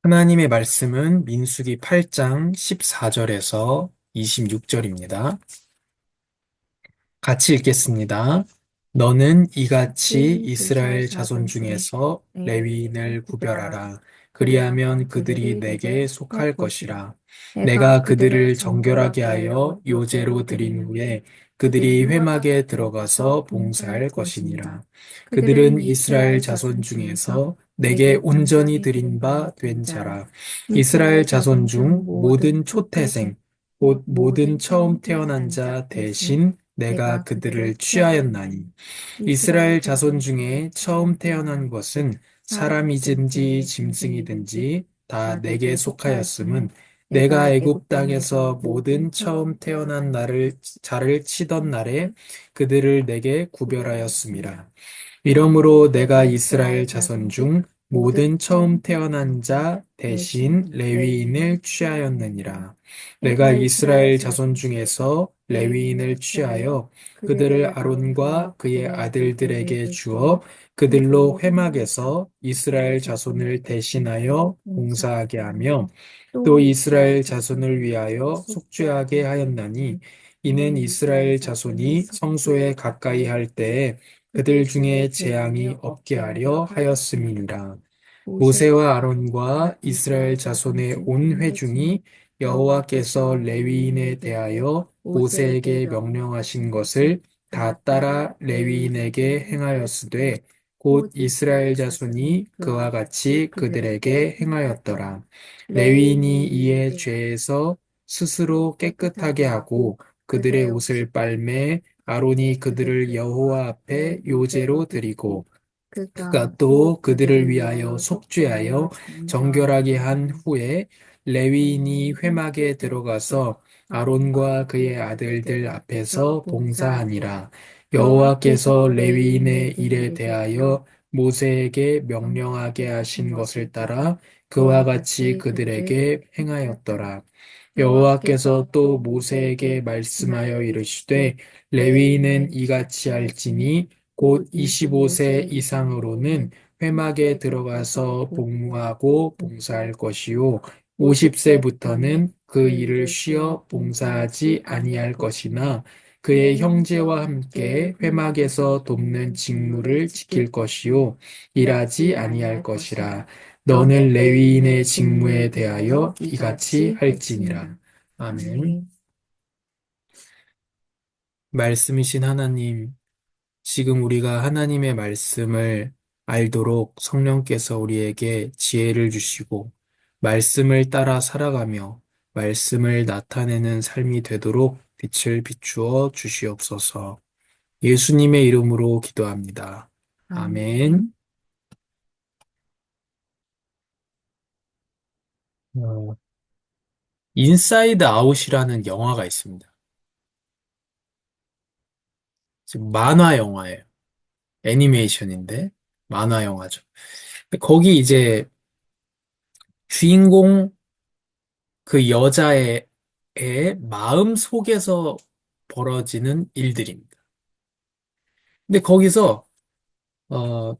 하나님의 말씀은 민수기 8장 14절에서 26절입니다. 같이 읽겠습니다. 너는 이같이 이스라엘 자손 중에서 레위인을 구별하라. 그리하면 그들이 내게 속할 것이라. 내가 그들을 정결하게 하여 요제로 드린 후에 그들이 회막에 들어가서 봉사할 것이니라. 그들은 이스라엘 자손 중에서 내게 온전히 드린 바 된 자라. 이스라엘 자손 중 모든 초태생, 곧 모든 처음 태어난 자 대신 내가 그들을 취하였나니 이스라엘 자손 중에 처음 태어난 것은 사람이든지 짐승이든지 다 내게 속하였음은 내가 애굽 땅에서 모든 처음 태어난 자를 치던 날에 그들을 내게 구별하였음이라. 이러므로 내가 이스라엘 자손 중 모든 처음 태어난 자 대신 레위인을 취하였느니라. 내가 이스라엘 자손 중에서 레위인을 취하여 그들을 아론과 그의 아들들에게 주어 그들로 회막에서 이스라엘 자손을 대신하여 봉사하게 하며 또 이스라엘 자손을 위하여 속죄하게 하였나니 이는 이스라엘 자손이 성소에 가까이 할 때에 그들 중에 재앙이 없게 하려 하였음이니라. 모세와 아론과 이스라엘 자손의 온 회중이 여호와께서 레위인에 대하여 모세에게 명령하신 것을 다 따라 레위인에게 행하였으되 곧 이스라엘 자손이 그와 같이 그들에게 행하였더라. 레위인이 이에 죄에서 스스로 깨끗하게 하고 그들의 옷을 빨매 아론이 그들을 여호와 앞에 요제로 드리고 그가 또 그들을 위하여 속죄하여 정결하게 한 후에 레위인이 회막에 들어가서 아론과 그의 아들들 앞에서 봉사하니라. 여호와께서 레위인의 일에 대하여 모세에게 명령하게 하신 것을 따라 그와 같이 그들에게 행하였더라. 여호와께서 또 모세에게 말씀하여 이르시되 레위인은 이같이 할지니 곧 25세 이상으로는 회막에 들어가서 복무하고 봉사할 것이요 50세부터는 그 일을 쉬어 봉사하지 아니할 것이나 그의 형제와 함께 회막에서 돕는 직무를 지킬 것이요 일하지 아니할 것이라. 너는 레위인의 직무에 대하여 이같이 할지니라. 아멘. 말씀이신 하나님, 지금 우리가 하나님의 말씀을 알도록 성령께서 우리에게 지혜를 주시고, 말씀을 따라 살아가며 말씀을 나타내는 삶이 되도록 빛을 비추어 주시옵소서. 예수님의 이름으로 기도합니다. 아멘. 어, 인사이드 아웃이라는 영화가 있습니다. 지금 만화 영화예요. 애니메이션인데 만화 영화죠. 거기 이제 주인공 그 여자의 마음 속에서 벌어지는 일들입니다. 근데 거기서 어,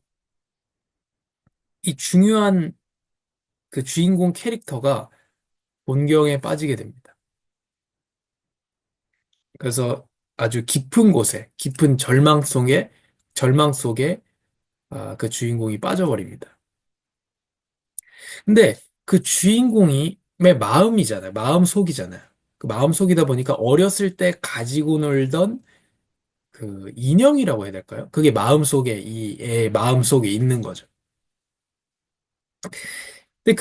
이 중요한 그 주인공 캐릭터가 곤경에 빠지게 됩니다. 그래서 아주 깊은 곳에, 깊은 절망 속에 그 주인공이 빠져버립니다. 근데 그 주인공이 의 마음이잖아요. 마음속이잖아요. 그 마음속이다 보니까 어렸을 때 가지고 놀던 그 인형이라고 해야 될까요? 그게 마음속에, 이 애 마음속에 있는 거죠. 근데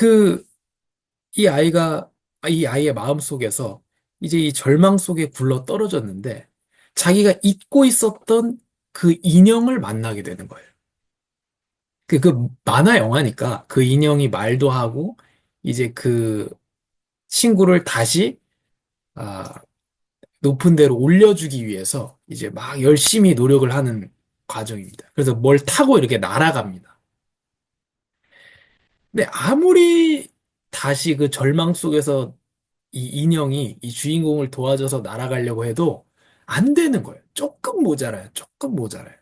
이 아이의 마음속에서 이제 이 절망 속에 굴러 떨어졌는데 자기가 잊고 있었던 그 인형을 만나게 되는 거예요. 그 만화 영화니까 그 인형이 말도 하고 이제 그 친구를 다시 아, 높은 데로 올려주기 위해서 이제 막 열심히 노력을 하는 과정입니다. 그래서 뭘 타고 이렇게 날아갑니다. 근데 아무리 다시 그 절망 속에서 이 인형이 이 주인공을 도와줘서 날아가려고 해도 안 되는 거예요. 조금 모자라요. 조금 모자라요.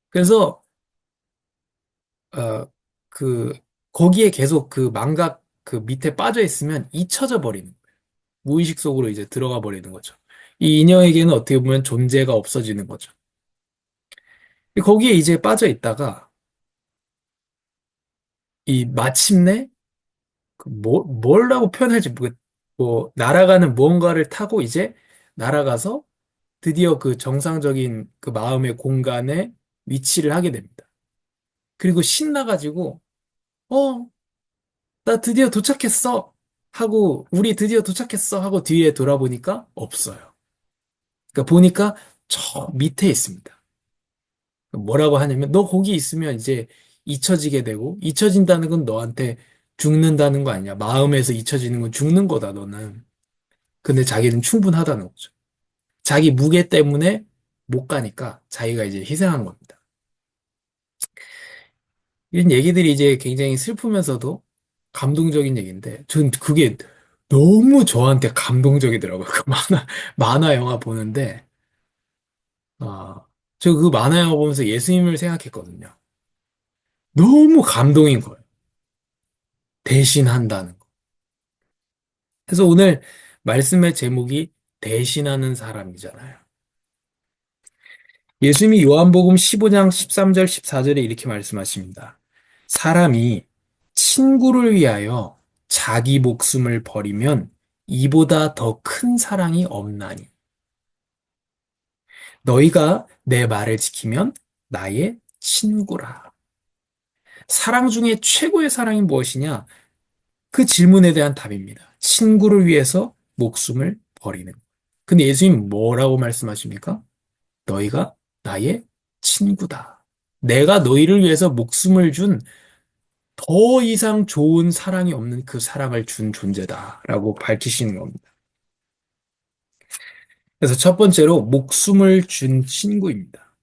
그래서 어, 그, 거기에 계속 그 망각 그 밑에 빠져 있으면 잊혀져 버리는 거예요. 무의식 속으로 이제 들어가 버리는 거죠. 이 인형에게는 어떻게 보면 존재가 없어지는 거죠. 거기에 이제 빠져 있다가 이 마침내 뭐라고 표현할지 뭐 날아가는 무언가를 타고 이제 날아가서 드디어 그 정상적인 그 마음의 공간에 위치를 하게 됩니다. 그리고 신나가지고 어, 나 드디어 도착했어 하고 우리 드디어 도착했어 하고 뒤에 돌아보니까 없어요. 그러니까 보니까 저 밑에 있습니다. 뭐라고 하냐면 너 거기 있으면 이제 잊혀지게 되고 잊혀진다는 건 너한테 죽는다는 거 아니야. 마음에서 잊혀지는 건 죽는 거다 너는. 근데 자기는 충분하다는 거죠. 자기 무게 때문에 못 가니까 자기가 이제 희생한 겁니다. 이런 얘기들이 이제 굉장히 슬프면서도 감동적인 얘기인데 전 그게 너무 저한테 감동적이더라고요. 그 만화 영화 보는데 저 그 만화 영화 보면서 예수님을 생각했거든요. 너무 감동인 거예요. 대신한다는 거. 그래서 오늘 말씀의 제목이 대신하는 사람이잖아요. 예수님이 요한복음 15장 13절 14절에 이렇게 말씀하십니다. 사람이 친구를 위하여 자기 목숨을 버리면 이보다 더 큰 사랑이 없나니. 너희가 내 말을 지키면 나의 친구라. 사랑 중에 최고의 사랑이 무엇이냐? 그 질문에 대한 답입니다. 친구를 위해서 목숨을 버리는. 근데 예수님 뭐라고 말씀하십니까? 너희가 나의 친구다. 내가 너희를 위해서 목숨을 준 더 이상 좋은 사랑이 없는 그 사랑을 준 존재다라고 밝히시는 겁니다. 그래서 첫 번째로 목숨을 준 친구입니다.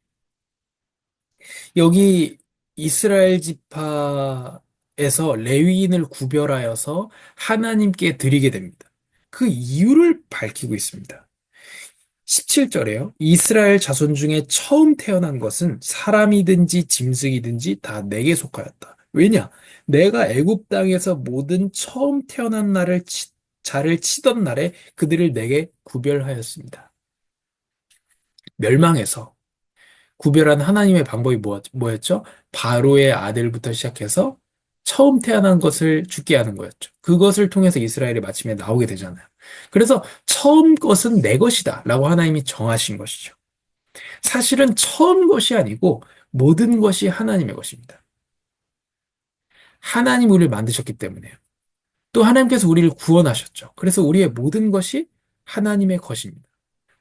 여기 이스라엘 지파에서 레위인을 구별하여서 하나님께 드리게 됩니다. 그 이유를 밝히고 있습니다. 17절에요. 이스라엘 자손 중에 처음 태어난 것은 사람이든지 짐승이든지 다 내게 속하였다. 왜냐? 내가 애굽 땅에서 모든 처음 태어난 자를 치던 날에 그들을 내게 구별하였습니다. 멸망해서 구별한 하나님의 방법이 뭐였죠? 바로의 아들부터 시작해서 처음 태어난 것을 죽게 하는 거였죠. 그것을 통해서 이스라엘이 마침내 나오게 되잖아요. 그래서 처음 것은 내 것이다 라고 하나님이 정하신 것이죠. 사실은 처음 것이 아니고 모든 것이 하나님의 것입니다. 하나님 우리를 만드셨기 때문에요. 또 하나님께서 우리를 구원하셨죠. 그래서 우리의 모든 것이 하나님의 것입니다.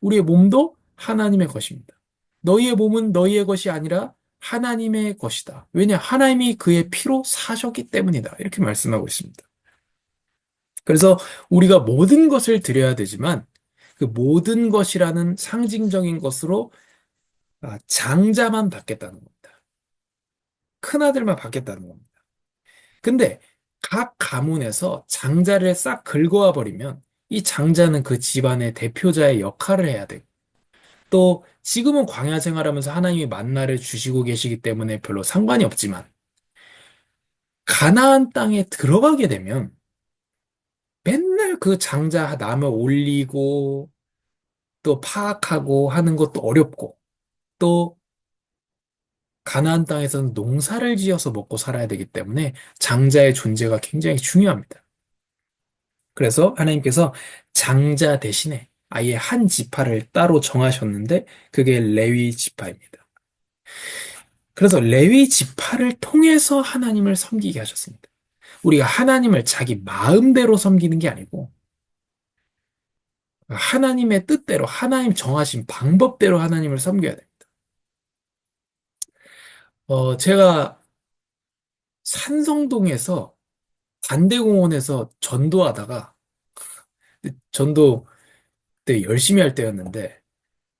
우리의 몸도 하나님의 것입니다. 너희의 몸은 너희의 것이 아니라 하나님의 것이다. 왜냐? 하나님이 그의 피로 사셨기 때문이다. 이렇게 말씀하고 있습니다. 그래서 우리가 모든 것을 드려야 되지만 그 모든 것이라는 상징적인 것으로 장자만 받겠다는 겁니다. 큰아들만 받겠다는 겁니다. 근데 각 가문에서 장자를 싹 긁어와 버리면 이 장자는 그 집안의 대표자의 역할을 해야 되고 또 지금은 광야 생활하면서 하나님이 만나를 주시고 계시기 때문에 별로 상관이 없지만 가나안 땅에 들어가게 되면 맨날 그 장자 남을 올리고 또 파악하고 하는 것도 어렵고 또 가나안 땅에서는 농사를 지어서 먹고 살아야 되기 때문에 장자의 존재가 굉장히 중요합니다. 그래서 하나님께서 장자 대신에 아예 한 지파를 따로 정하셨는데 그게 레위 지파입니다. 그래서 레위 지파를 통해서 하나님을 섬기게 하셨습니다. 우리가 하나님을 자기 마음대로 섬기는 게 아니고 하나님의 뜻대로 하나님 정하신 방법대로 하나님을 섬겨야 됩니다. 제가 산성동에서 반대공원에서 전도하다가 전도 때 열심히 할 때였는데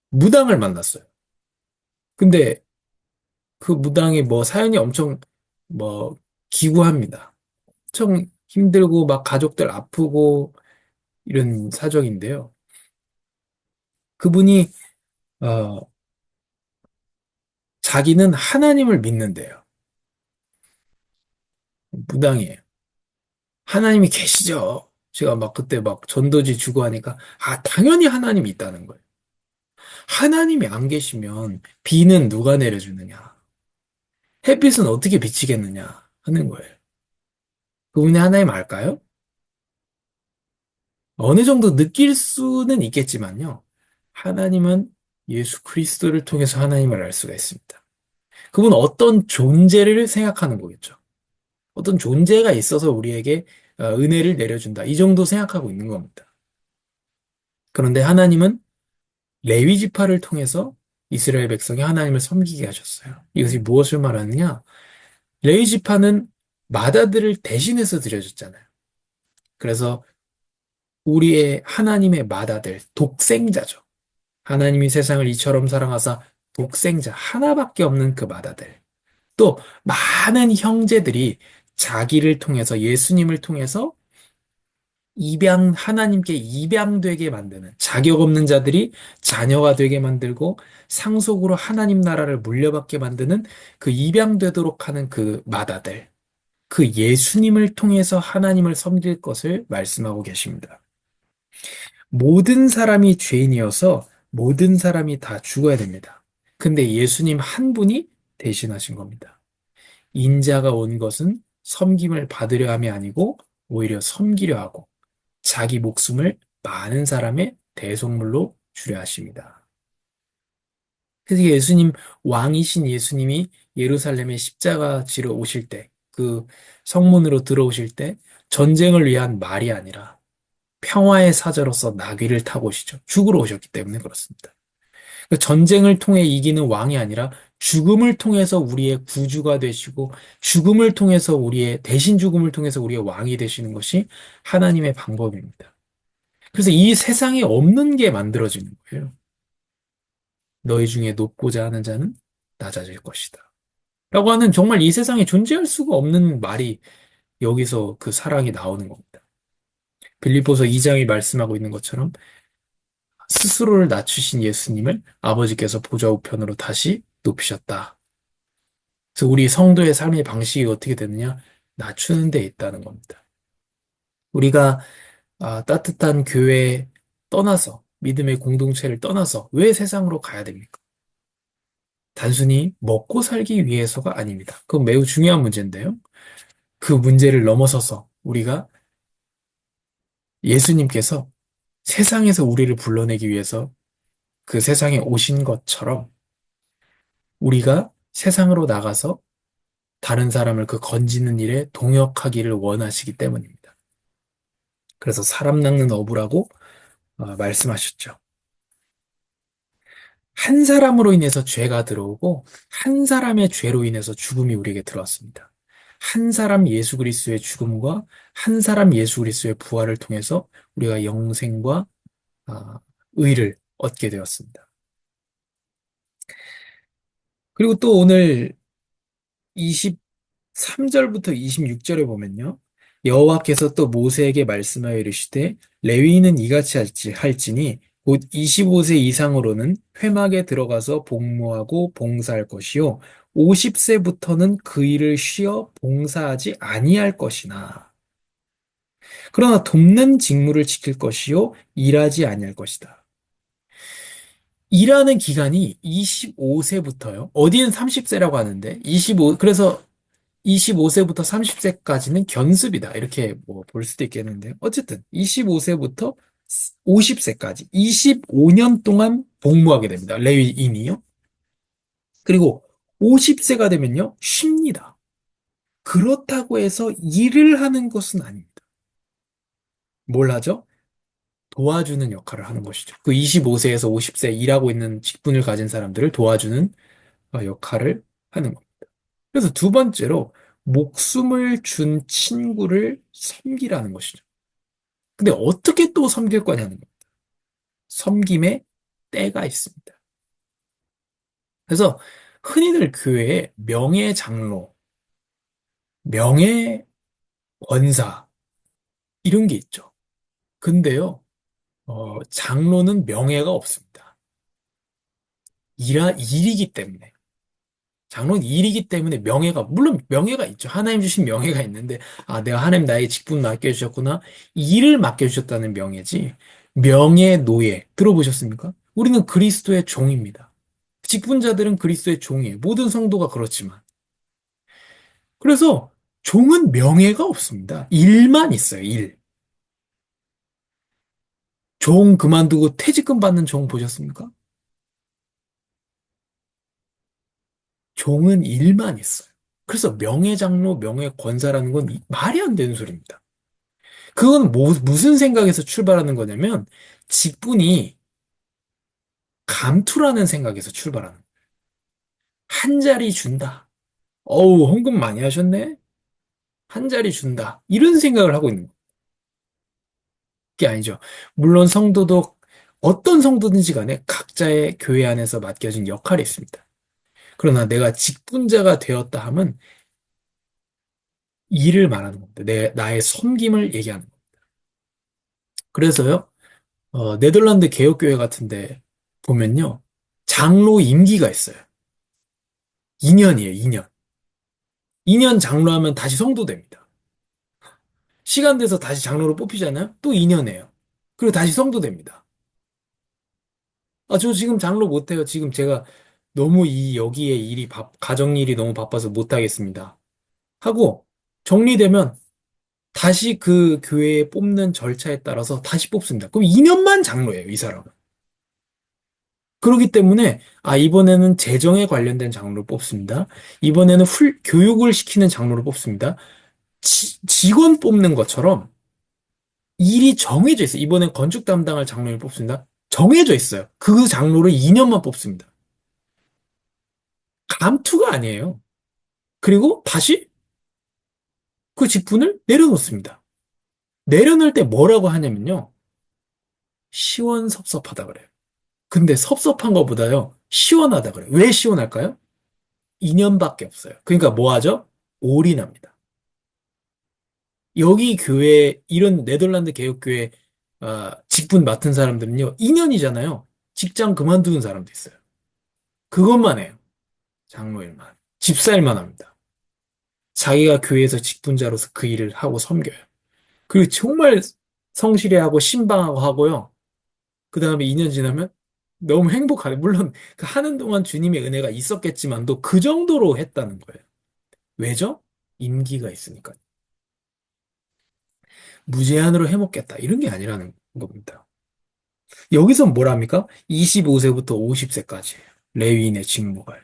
무당을 만났어요. 근데 그 무당이 뭐 사연이 엄청 뭐 기구합니다. 엄청 힘들고 막 가족들 아프고 이런 사정인데요. 그분이 어, 자기는 하나님을 믿는데요. 무당이에요. 하나님이 계시죠. 제가 막 그때 막 전도지 주고 하니까, 아, 당연히 하나님이 있다는 거예요. 하나님이 안 계시면 비는 누가 내려주느냐? 햇빛은 어떻게 비치겠느냐? 하는 거예요. 그분이 하나님 알까요? 어느 정도 느낄 수는 있겠지만요. 하나님은 예수 그리스도를 통해서 하나님을 알 수가 있습니다. 그분은 어떤 존재를 생각하는 거겠죠. 어떤 존재가 있어서 우리에게 은혜를 내려준다. 이 정도 생각하고 있는 겁니다. 그런데 하나님은 레위 지파를 통해서 이스라엘 백성이 하나님을 섬기게 하셨어요. 이것이 무엇을 말하느냐? 레위 지파는 마다들을 대신해서 드려줬잖아요. 그래서 우리의 하나님의 마다들, 독생자죠. 하나님이 세상을 이처럼 사랑하사 독생자 하나밖에 없는 그 마다들. 또 많은 형제들이 자기를 통해서 예수님을 통해서 하나님께 입양되게 만드는 자격 없는 자들이 자녀가 되게 만들고 상속으로 하나님 나라를 물려받게 만드는 그 입양되도록 하는 그 마다들. 그 예수님을 통해서 하나님을 섬길 것을 말씀하고 계십니다. 모든 사람이 죄인이어서 모든 사람이 다 죽어야 됩니다. 근데 예수님 한 분이 대신하신 겁니다. 인자가 온 것은 섬김을 받으려 함이 아니고 오히려 섬기려 하고 자기 목숨을 많은 사람의 대속물로 주려 하십니다. 그래서 왕이신 예수님이 예루살렘에 십자가 지러 오실 때, 그 성문으로 들어오실 때 전쟁을 위한 말이 아니라 평화의 사자로서 나귀를 타고 오시죠. 죽으러 오셨기 때문에 그렇습니다. 그 전쟁을 통해 이기는 왕이 아니라 죽음을 통해서 우리의 구주가 되시고 죽음을 통해서 대신 죽음을 통해서 우리의 왕이 되시는 것이 하나님의 방법입니다. 그래서 이 세상에 없는 게 만들어지는 거예요. 너희 중에 높고자 하는 자는 낮아질 것이다. 라고 하는 정말 이 세상에 존재할 수가 없는 말이 여기서 그 사랑이 나오는 겁니다. 빌립보서 2장이 말씀하고 있는 것처럼 스스로를 낮추신 예수님을 아버지께서 보좌 우편으로 다시 높이셨다. 그래서 우리 성도의 삶의 방식이 어떻게 되느냐? 낮추는 데 있다는 겁니다. 우리가 따뜻한 교회에 떠나서 믿음의 공동체를 떠나서 왜 세상으로 가야 됩니까? 단순히 먹고 살기 위해서가 아닙니다. 그건 매우 중요한 문제인데요. 그 문제를 넘어서서 우리가 예수님께서 세상에서 우리를 불러내기 위해서 그 세상에 오신 것처럼 우리가 세상으로 나가서 다른 사람을 그 건지는 일에 동역하기를 원하시기 때문입니다. 그래서 사람 낚는 어부라고 말씀하셨죠. 한 사람으로 인해서 죄가 들어오고 한 사람의 죄로 인해서 죽음이 우리에게 들어왔습니다. 한 사람 예수 그리스도의 죽음과 한 사람 예수 그리스도의 부활을 통해서 우리가 영생과 의를 얻게 되었습니다. 그리고 또 오늘 23절부터 26절에 보면요. 여호와께서 또 모세에게 말씀하여 이르시되 레위인은 이같이 할지니 곧 25세 이상으로는 회막에 들어가서 복무하고 봉사할 것이요 50세부터는 그 일을 쉬어 봉사하지 아니할 것이나 그러나 돕는 직무를 지킬 것이요 일하지 아니할 것이다. 일하는 기간이 25세부터요. 어디는 30세라고 하는데 그래서 25세부터 30세까지는 견습이다. 이렇게 뭐 볼 수도 있겠는데요. 어쨌든 25세부터 50세까지 25년 동안 복무하게 됩니다. 레위인이요. 그리고 50세가 되면요. 쉽니다. 그렇다고 해서 일을 하는 것은 아닙니다. 뭘 하죠? 도와주는 역할을 하는 것이죠. 그 25세에서 50세 일하고 있는 직분을 가진 사람들을 도와주는 역할을 하는 겁니다. 그래서 두 번째로 목숨을 준 친구를 섬기라는 것이죠. 근데 어떻게 또 섬길 거냐는 겁니다. 섬김에 때가 있습니다. 그래서 흔히들 교회에 명예 장로, 명예 권사 이런 게 있죠. 근데요, 장로는 명예가 없습니다. 일이기 때문에. 장로는 일이기 때문에 명예가, 물론 명예가 있죠. 하나님 주신 명예가 있는데, 아, 내가 하나님 나의 직분 맡겨주셨구나. 일을 맡겨주셨다는 명예지. 명예, 노예. 들어보셨습니까? 우리는 그리스도의 종입니다. 직분자들은 그리스도의 종이에요. 모든 성도가 그렇지만. 그래서 종은 명예가 없습니다. 일만 있어요, 일. 종 그만두고 퇴직금 받는 종 보셨습니까? 종은 일만 있어요. 그래서 명예장로, 명예권사라는 건 말이 안 되는 소리입니다. 그건 무슨 생각에서 출발하는 거냐면, 직분이 감투라는 생각에서 출발하는 거예요. 한 자리 준다. 어우, 헌금 많이 하셨네? 한 자리 준다. 이런 생각을 하고 있는 게 아니죠. 물론 성도도, 어떤 성도든지 간에 각자의 교회 안에서 맡겨진 역할이 있습니다. 그러나 내가 직분자가 되었다 함은 일을 말하는 겁니다. 나의 섬김을 얘기하는 겁니다. 그래서요, 네덜란드 개혁교회 같은데 보면요, 장로 임기가 있어요. 2년이에요, 2년. 2년 장로하면 다시 성도 됩니다. 시간 돼서 다시 장로로 뽑히잖아요? 또 2년이에요. 그리고 다시 성도 됩니다. 아, 저 지금 장로 못해요. 지금 제가 너무 여기에 가정 일이 너무 바빠서 못하겠습니다. 하고, 정리되면 다시 그 교회에 뽑는 절차에 따라서 다시 뽑습니다. 그럼 2년만 장로예요, 이 사람은. 그렇기 때문에, 아, 이번에는 재정에 관련된 장로를 뽑습니다. 이번에는 교육을 시키는 장로를 뽑습니다. 직원 뽑는 것처럼 일이 정해져 있어요. 이번엔 건축 담당할 장로를 뽑습니다. 정해져 있어요. 그 장로를 2년만 뽑습니다. 감투가 아니에요. 그리고 다시 그 직분을 내려놓습니다. 내려놓을 때 뭐라고 하냐면요. 시원섭섭하다 그래요. 근데 섭섭한 것보다요. 시원하다 그래요. 왜 시원할까요? 2년밖에 없어요. 그러니까 뭐 하죠? 올인합니다. 여기 교회, 이런 네덜란드 개혁교회 직분 맡은 사람들은요, 2년이잖아요. 직장 그만두는 사람도 있어요. 그것만 해요. 장로일만. 집사일만 합니다. 자기가 교회에서 직분자로서 그 일을 하고 섬겨요. 그리고 정말 성실해하고 신방하고 하고요. 그 다음에 2년 지나면 너무 행복하네. 물론 그 하는 동안 주님의 은혜가 있었겠지만도 그 정도로 했다는 거예요. 왜죠? 임기가 있으니까. 무제한으로 해먹겠다. 이런 게 아니라는 겁니다. 여기서 뭐랍니까? 25세부터 50세까지예요. 레위인의 직무가요.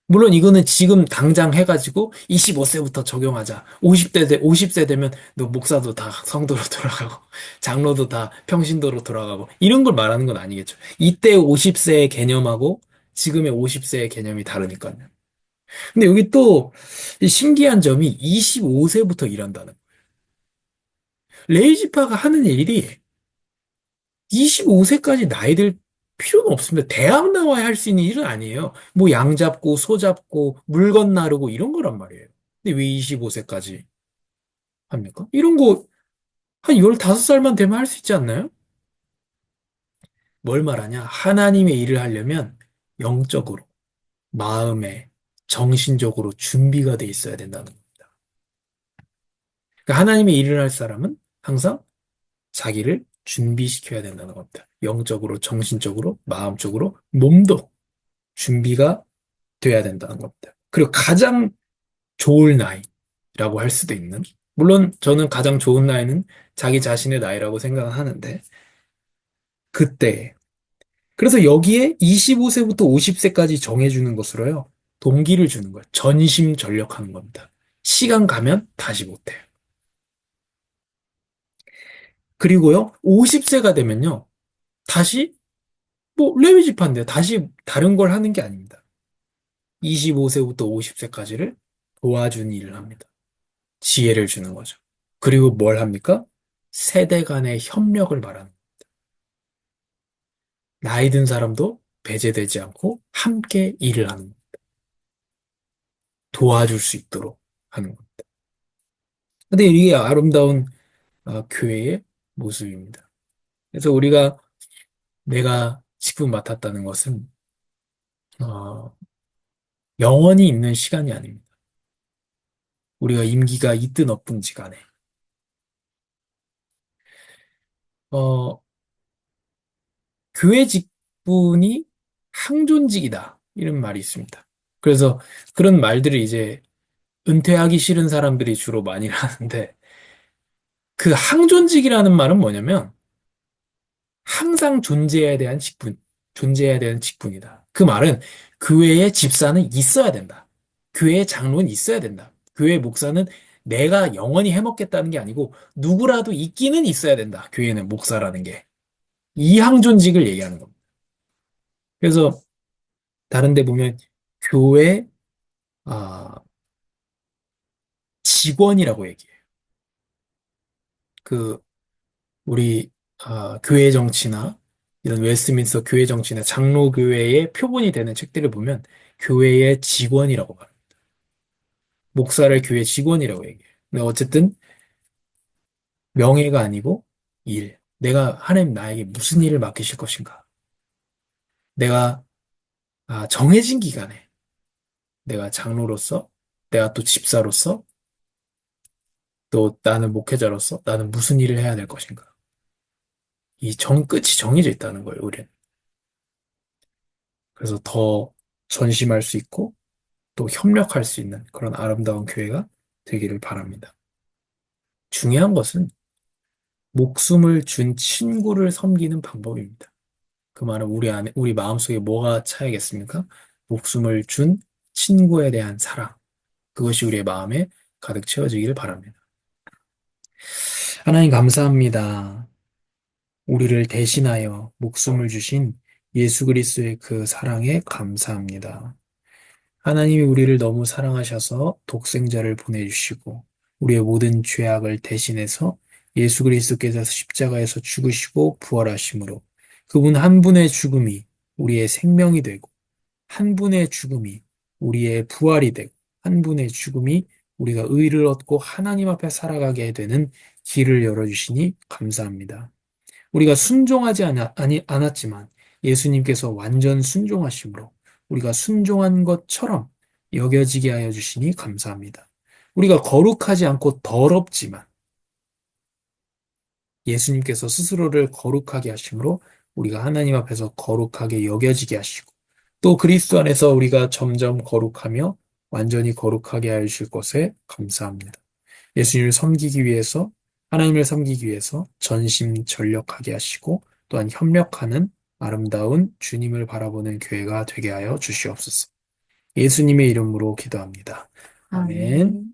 물론 이거는 지금 당장 해가지고 25세부터 적용하자. 50세 되면 너 목사도 다 성도로 돌아가고, 장로도 다 평신도로 돌아가고, 이런 걸 말하는 건 아니겠죠. 이때 50세의 개념하고 지금의 50세의 개념이 다르니까요. 근데 여기 또 신기한 점이 25세부터 일한다는 거예요. 레이지파가 하는 일이 25세까지 나이 들 필요는 없습니다. 대학 나와야 할 수 있는 일은 아니에요. 뭐 양 잡고, 소 잡고, 물건 나르고 이런 거란 말이에요. 근데 왜 25세까지 합니까? 이런 거 한 15살만 되면 할 수 있지 않나요? 뭘 말하냐? 하나님의 일을 하려면 영적으로, 마음에, 정신적으로 준비가 돼 있어야 된다는 겁니다. 그러니까 하나님의 일을 할 사람은 항상 자기를 준비시켜야 된다는 겁니다. 영적으로, 정신적으로, 마음적으로, 몸도 준비가 돼야 된다는 겁니다. 그리고 가장 좋을 나이라고 할 수도 있는, 물론 저는 가장 좋은 나이는 자기 자신의 나이라고 생각을 하는데, 그때, 그래서 여기에 25세부터 50세까지 정해주는 것으로요, 동기를 주는 거예요. 전심전력하는 겁니다. 시간 가면 다시 못해요. 그리고요, 50세가 되면요, 다시, 뭐, 레위 집한데 다시 다른 걸 하는 게 아닙니다. 25세부터 50세까지를 도와준 일을 합니다. 지혜를 주는 거죠. 그리고 뭘 합니까? 세대 간의 협력을 말하는. 나이 든 사람도 배제되지 않고 함께 일을 하는, 도와줄 수 있도록 하는 것. 근데 이게 아름다운 교회의 모습입니다. 그래서 내가 직분 맡았다는 것은 어, 영원히 있는 시간이 아닙니다. 우리가 임기가 있든 없든지 간에. 어, 교회 직분이 항존직이다. 이런 말이 있습니다. 그래서 그런 말들을 이제 은퇴하기 싫은 사람들이 주로 많이 하는데 그 항존직이라는 말은 뭐냐면 항상 존재해야 되는 직분이다. 그 말은 교회의 집사는 있어야 된다. 교회의 장로는 있어야 된다. 교회의 목사는 내가 영원히 해먹겠다는 게 아니고 누구라도 있기는 있어야 된다. 교회는 목사라는 게. 이항존직을 얘기하는 겁니다. 그래서 다른 데 보면 교회 아, 직원이라고 얘기해요. 그 우리 교회 정치나 이런 웨스트민스터 교회 정치나 장로교회의 표본이 되는 책들을 보면 교회의 직원이라고 말합니다. 목사를 교회 직원이라고 얘기해요. 근데 어쨌든 명예가 아니고 일. 내가 하나님 나에게 무슨 일을 맡기실 것인가? 내가 정해진 기간에 내가 장로로서 내가 또 집사로서 또 나는 목회자로서 나는 무슨 일을 해야 될 것인가? 끝이 정해져 있다는 거예요, 우리는. 그래서 더 전심할 수 있고 또 협력할 수 있는 그런 아름다운 교회가 되기를 바랍니다. 중요한 것은 목숨을 준 친구를 섬기는 방법입니다. 그 말은 우리 마음속에 뭐가 차야겠습니까? 목숨을 준 친구에 대한 사랑. 그것이 우리의 마음에 가득 채워지기를 바랍니다. 하나님 감사합니다. 우리를 대신하여 목숨을 주신 예수 그리스도의 그 사랑에 감사합니다. 하나님이 우리를 너무 사랑하셔서 독생자를 보내주시고 우리의 모든 죄악을 대신해서 예수 그리스도께서 십자가에서 죽으시고 부활하심으로 그분 한 분의 죽음이 우리의 생명이 되고 한 분의 죽음이 우리의 부활이 되고 한 분의 죽음이 우리가 의를 얻고 하나님 앞에 살아가게 되는 길을 열어주시니 감사합니다. 우리가 않았지만 예수님께서 완전 순종하심으로 우리가 순종한 것처럼 여겨지게 하여 주시니 감사합니다. 우리가 거룩하지 않고 더럽지만 예수님께서 스스로를 거룩하게 하심으로 우리가 하나님 앞에서 거룩하게 여겨지게 하시고 또 그리스도 안에서 우리가 점점 거룩하며 완전히 거룩하게 하여 주실 것에 감사합니다. 예수님을 섬기기 위해서 하나님을 섬기기 위해서 전심전력하게 하시고 또한 협력하는 아름다운 주님을 바라보는 교회가 되게 하여 주시옵소서. 예수님의 이름으로 기도합니다. 아멘.